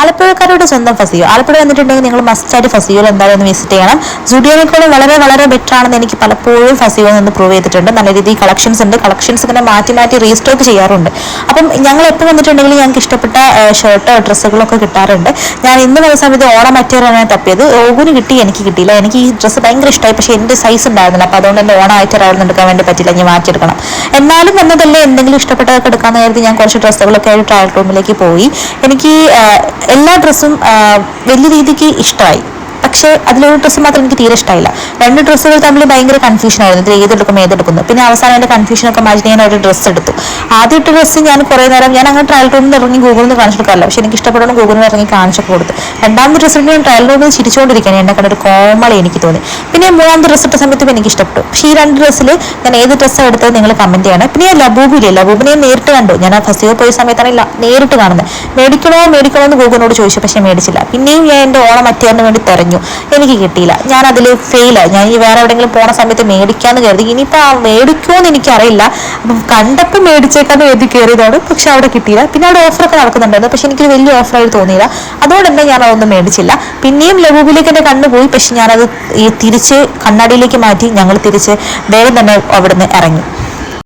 ആലപ്പുഴക്കാരുടെ സ്വന്തം ഫസിയോ. ആലപ്പുഴ വന്നിട്ടുണ്ടെങ്കിൽ നിങ്ങൾ മസ്റ്റായിട്ട് ഫസിയോയിൽ എന്തായാലും ഒന്ന് വിസിറ്റ് ചെയ്യണം. ജുഡിയോനേക്കാളും വളരെ വളരെ ബെറ്റർ ആണെന്ന് എനിക്ക് പലപ്പോഴും ഫസിയോ നിന്ന് പ്രൂവ് ചെയ്തിട്ടുണ്ട്. നല്ല രീതിയിൽ കളക്ഷൻസ് ഉണ്ട്. കളക്ഷൻസ് ഇങ്ങനെ മാറ്റി മാറ്റി റീസ്റ്റോക്ക് ചെയ്യാറുണ്ട്. അപ്പം ഞങ്ങൾ എപ്പോൾ വന്നിട്ടുണ്ടെങ്കിൽ ഞങ്ങൾക്ക് ഇഷ്ടപ്പെട്ട ഷർട്ടോ ഡ്രസ്സുകളൊക്കെ കിട്ടാറുണ്ട്. ഞാൻ ഇന്ന് വന്ന സമയത്ത് ഓണം മെറ്റീരിയലാണ് തപ്പിയത്. ഓഗുന് കിട്ടി, എനിക്ക് കിട്ടിയില്ല. എനിക്ക് ഈ ഡ്രസ്സ് ഭയങ്കര ഇഷ്ടമായി, പക്ഷേ എൻ്റെ സൈസ് ഉണ്ടായിരുന്നില്ല. അപ്പോൾ അതുകൊണ്ട് എൻ്റെ ഓണം ആയിട്ട് എടുക്കാൻ വേണ്ടി പറ്റില്ല, ഞാൻ മാറ്റിയെടുക്കണം. എന്നാലും വന്നതല്ലേ എന്തെങ്കിലും ഇഷ്ടപ്പെട്ടതൊക്കെ എടുക്കാമെന്ന് കരുതി ഞാൻ കുറച്ച് ഡ്രസ്സുകളൊക്കെ ആയിട്ട് ട്രയൽ റൂമിലേക്ക് പോയി. എനിക്ക് എല്ലാ ഡ്രസ്സും വലിയ രീതിക്ക് ഇഷ്ടമായി. പക്ഷേ അതിലൊരു ഡ്രസ്സ് മാത്രം എനിക്ക് തീരെ ഇഷ്ടമായില്ല. രണ്ട് ഡ്രസ്സുകൾ തമ്മിൽ ഭയങ്കര കൺഫ്യൂഷൻ ആയിരുന്നു, ഇത് ഏതെടുക്കും ഏതെടുക്കുന്നു. പിന്നെ അവസാനം എൻ്റെ കൺഫ്യൂഷനൊക്കെ മാറ്റി ഞാൻ ഒരു ഡ്രസ്സ് എടുത്തു. ആദ്യത്തെ ഡ്രസ്സ് ഞാൻ കുറേ നേരം ഞാൻ അങ്ങനെ ട്രയൽ റൂമിൽ നിന്ന് ഇറങ്ങി ഗൂഗിളിൽ നിന്ന് കാണിച്ചെടുക്കാമല്ലോ, പക്ഷേ എനിക്ക് ഇഷ്ടപ്പെടുന്ന ഗൂഗിളിൽ നിന്ന് ഇറങ്ങി കാണിച്ചൊക്കെ കൊടുത്തു. രണ്ടാമത്തെ ഡ്രസ്സ് ഞാൻ ട്രയൽ റൂമിൽ ചിരിച്ചുകൊണ്ടിരിക്കുകയാണ്, എന്നെ കണ്ടൊരു കോമളി എനിക്ക് തോന്നി. പിന്നെ മൂന്നാമത്തെ ഡ്രസ്സ് ഇട്ട സമയത്തും എനിക്ക് ഇഷ്ടപ്പെട്ടു. പക്ഷേ ഈ രണ്ട് ഡ്രസ്സിൽ ഞാൻ ഏത് ഡ്രസ്സാണ് എടുത്തത് നിങ്ങൾ കമൻറ്റ് ചെയ്യണം. പിന്നെ ഞാൻ ലബൂബിനെ ഞാൻ നേരിട്ട് കണ്ടു. ഞാൻ ആ ഫസിയോ പോയ സമയത്താണ് നേരിട്ട് കാണുന്നത്. മേടിക്കണോ എന്ന് ഗൂഗിളിനോട് ചോദിച്ചു, പക്ഷേ മേടിച്ചില്ല. പിന്നെയും ഞാൻ എൻ്റെ ഓണം മറ്റേറിന് വേണ്ടി തെരഞ്ഞു, എനിക്ക് കിട്ടിയില്ല. ഞാൻ അതിൽ ഫെയിലായി. ഞാൻ ഈ വേറെ എവിടെയെങ്കിലും പോണ സമയത്ത് മേടിക്കാമെന്ന് കരുതി. ഇനിയിപ്പോൾ ആ മേടിക്കുമോ എന്ന് എനിക്കറിയില്ല. അപ്പം കണ്ടപ്പോൾ മേടിച്ചേക്കാന്ന് എഴുതി കയറിയതാണ്, പക്ഷെ അവിടെ കിട്ടിയില്ല. പിന്നെ അവിടെ ഓഫറൊക്കെ നടക്കുന്നുണ്ടായിരുന്നു, പക്ഷെ എനിക്കൊരു വലിയ ഓഫറായിട്ട് തോന്നിയില്ല. അതുകൊണ്ട് തന്നെ ഞാൻ അതൊന്നും മേടിച്ചില്ല. പിന്നെയും ലബൂബിലേക്ക് എൻ്റെ കണ്ണുപോയി, പക്ഷെ ഞാനത് തിരിച്ച് കണ്ണാടിയിലേക്ക് മാറ്റി. ഞങ്ങൾ തിരിച്ച് വേഗം തന്നെ അവിടുന്ന് ഇറങ്ങി.